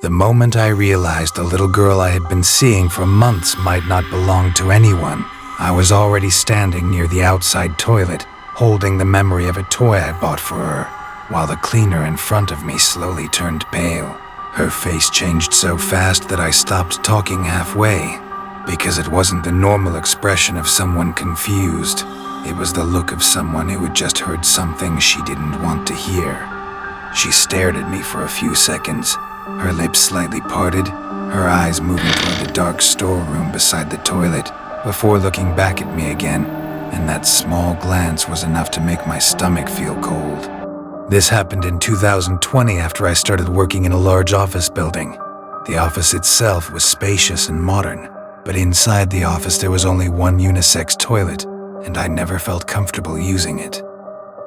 The moment I realized the little girl I had been seeing for months might not belong to anyone, I was already standing near the outside toilet, holding the memory of a toy I bought for her, while the cleaner in front of me slowly turned pale. Her face changed so fast that I stopped talking halfway, because it wasn't the normal expression of someone confused. It was the look of someone who had just heard something she didn't want to hear. She stared at me for a few seconds, her lips slightly parted, her eyes moving toward the dark storeroom beside the toilet, before looking back at me again, and that small glance was enough to make my stomach feel cold. This happened in 2020 after I started working in a large office building. The office itself was spacious and modern, but inside the office there was only one unisex toilet, and I never felt comfortable using it.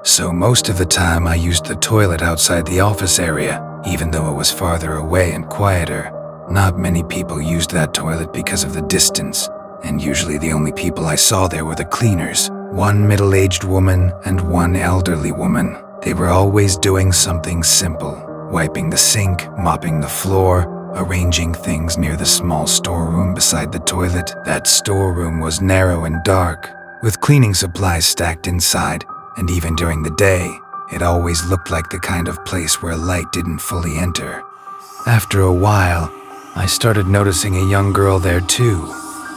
So most of the time I used the toilet outside the office area, even though it was farther away and quieter. Not many people used that toilet because of the distance, and usually the only people I saw there were the cleaners, one middle-aged woman and one elderly woman. They were always doing something simple, wiping the sink, mopping the floor, arranging things near the small storeroom beside the toilet. That storeroom was narrow and dark, with cleaning supplies stacked inside, and even during the day, it always looked like the kind of place where light didn't fully enter. After a while, I started noticing a young girl there too.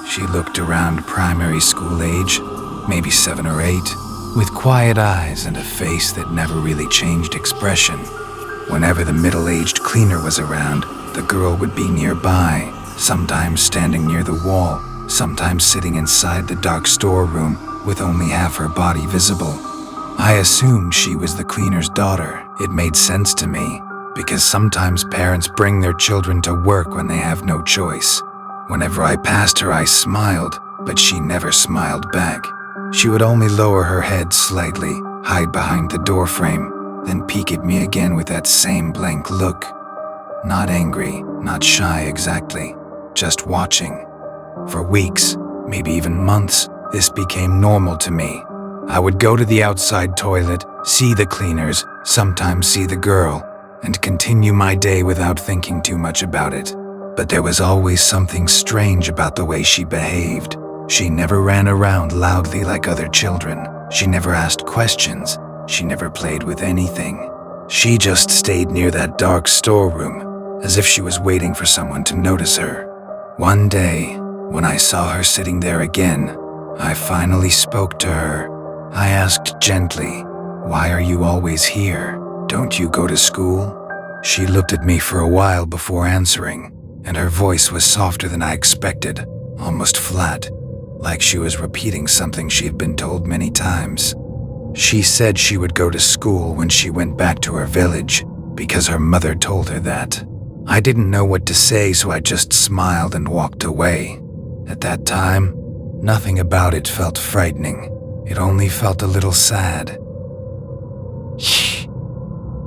She looked around primary school age, maybe 7 or 8, with quiet eyes and a face that never really changed expression. Whenever the middle-aged cleaner was around, the girl would be nearby, sometimes standing near the wall, sometimes sitting inside the dark storeroom with only half her body visible. I assumed she was the cleaner's daughter. It made sense to me, because sometimes parents bring their children to work when they have no choice. Whenever I passed her, I smiled, but she never smiled back. She would only lower her head slightly, hide behind the doorframe, then peek at me again with that same blank look. Not angry, not shy exactly, just watching. For weeks, maybe even months, this became normal to me. I would go to the outside toilet, see the cleaners, sometimes see the girl, and continue my day without thinking too much about it. But there was always something strange about the way she behaved. She never ran around loudly like other children. She never asked questions. She never played with anything. She just stayed near that dark storeroom, as if she was waiting for someone to notice her. One day, when I saw her sitting there again, I finally spoke to her. I asked gently, "Why are you always here? Don't you go to school?" She looked at me for a while before answering, and her voice was softer than I expected, almost flat, like she was repeating something she had been told many times. She said she would go to school when she went back to her village, because her mother told her that. I didn't know what to say, so I just smiled and walked away. At that time, nothing about it felt frightening. It only felt a little sad.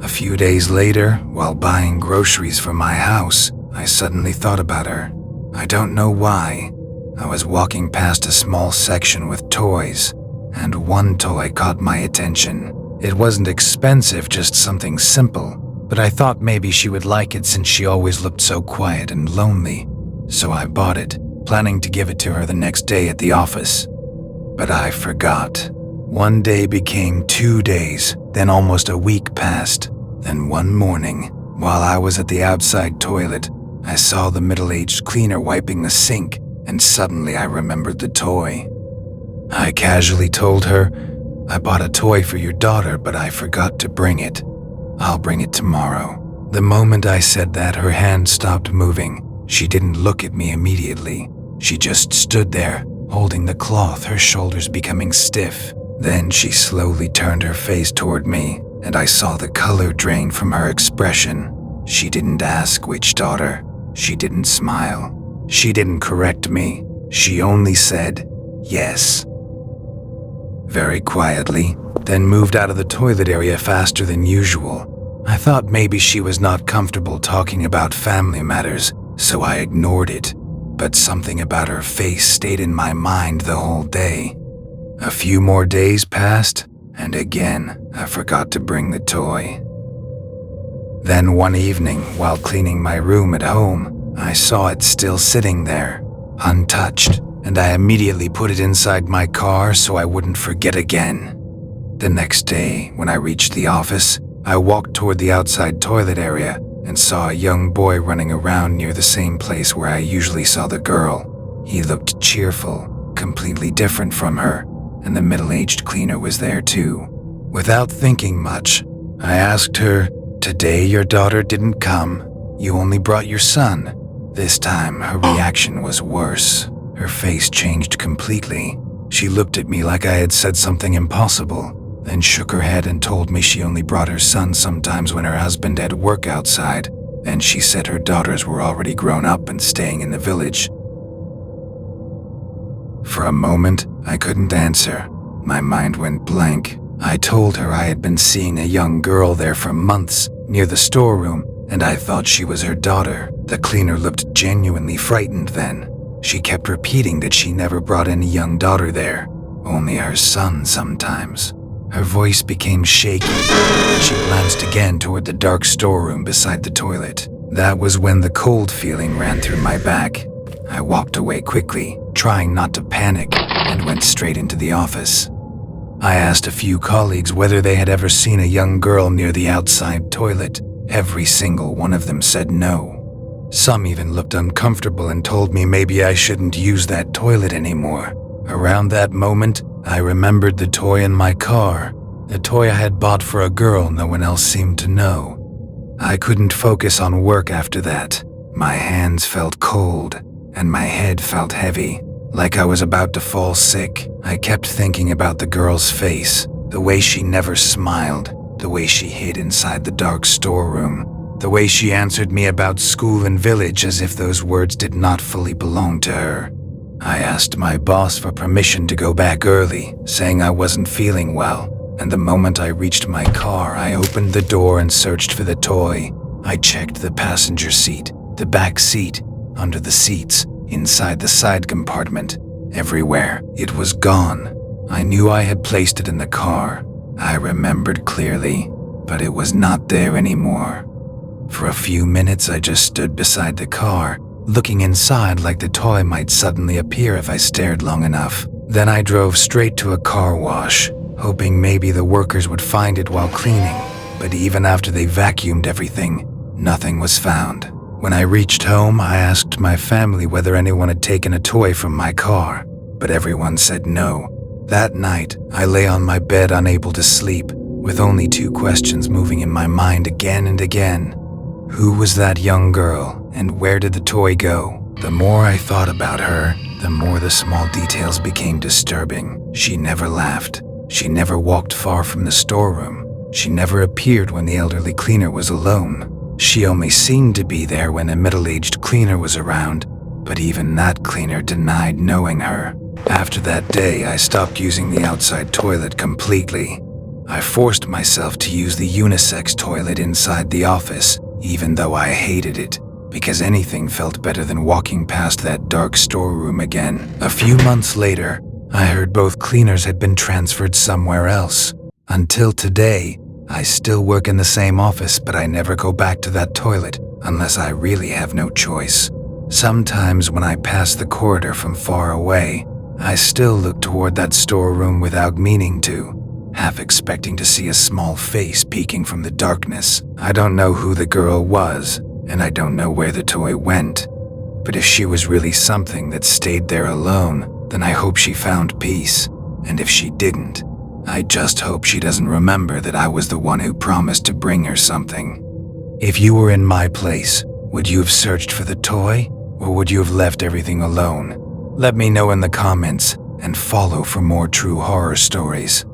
A few days later, while buying groceries for my house, I suddenly thought about her. I don't know why. I was walking past a small section with toys, and one toy caught my attention. It wasn't expensive, just something simple, but I thought maybe she would like it since she always looked so quiet and lonely. So I bought it, planning to give it to her the next day at the office. But I forgot. One day became 2 days, then almost a week passed. Then one morning, while I was at the outside toilet, I saw the middle-aged cleaner wiping the sink, and suddenly I remembered the toy. I casually told her, "I bought a toy for your daughter, but I forgot to bring it. I'll bring it tomorrow." The moment I said that, her hand stopped moving. She didn't look at me immediately. She just stood there, holding the cloth, her shoulders becoming stiff. Then she slowly turned her face toward me, and I saw the color drain from her expression. She didn't ask which daughter. She didn't smile. She didn't correct me. She only said, "Yes." Very quietly, then moved out of the toilet area faster than usual. I thought maybe she was not comfortable talking about family matters, so I ignored it. But something about her face stayed in my mind the whole day. A few more days passed, and again, I forgot to bring the toy. Then one evening, while cleaning my room at home, I saw it still sitting there, untouched, and I immediately put it inside my car so I wouldn't forget again. The next day, when I reached the office, I walked toward the outside toilet area and saw a young boy running around near the same place where I usually saw the girl. He looked cheerful, completely different from her, and the middle-aged cleaner was there too. Without thinking much, I asked her, "Today your daughter didn't come. You only brought your son." This time, her reaction was worse. Her face changed completely. She looked at me like I had said something impossible, then shook her head and told me she only brought her son sometimes when her husband had work outside. Then she said her daughters were already grown up and staying in the village. For a moment, I couldn't answer. My mind went blank. I told her I had been seeing a young girl there for months, near the storeroom, and I thought she was her daughter. The cleaner looked genuinely frightened then. She kept repeating that she never brought any young daughter there, only her son sometimes. Her voice became shaky, and she glanced again toward the dark storeroom beside the toilet. That was when the cold feeling ran through my back. I walked away quickly, trying not to panic, and went straight into the office. I asked a few colleagues whether they had ever seen a young girl near the outside toilet. Every single one of them said no. Some even looked uncomfortable and told me maybe I shouldn't use that toilet anymore. Around that moment, I remembered the toy in my car, the toy I had bought for a girl no one else seemed to know. I couldn't focus on work after that. My hands felt cold, and my head felt heavy, like I was about to fall sick. I kept thinking about the girl's face, the way she never smiled, the way she hid inside the dark storeroom, the way she answered me about school and village as if those words did not fully belong to her. I asked my boss for permission to go back early, saying I wasn't feeling well, and the moment I reached my car, I opened the door and searched for the toy. I checked the passenger seat, the back seat, under the seats, inside the side compartment. Everywhere, it was gone. I knew I had placed it in the car. I remembered clearly, but it was not there anymore. For a few minutes, I just stood beside the car, looking inside like the toy might suddenly appear if I stared long enough. Then I drove straight to a car wash, hoping maybe the workers would find it while cleaning. But even after they vacuumed everything, nothing was found. When I reached home, I asked my family whether anyone had taken a toy from my car, but everyone said no. That night, I lay on my bed unable to sleep, with only two questions moving in my mind again and again. Who was that young girl, and where did the toy go? The more I thought about her, the more the small details became disturbing. She never laughed. She never walked far from the storeroom. She never appeared when the elderly cleaner was alone. She only seemed to be there when a middle-aged cleaner was around, but even that cleaner denied knowing her. After that day, I stopped using the outside toilet completely. I forced myself to use the unisex toilet inside the office, even though I hated it, because anything felt better than walking past that dark storeroom again. A few months later, I heard both cleaners had been transferred somewhere else. Until today, I still work in the same office, but I never go back to that toilet unless I really have no choice. Sometimes when I pass the corridor from far away, I still look toward that storeroom without meaning to, half expecting to see a small face peeking from the darkness. I don't know who the girl was, and I don't know where the toy went. But if she was really something that stayed there alone, then I hope she found peace. And if she didn't, I just hope she doesn't remember that I was the one who promised to bring her something. If you were in my place, would you have searched for the toy, or would you have left everything alone? Let me know in the comments, and follow for more true horror stories.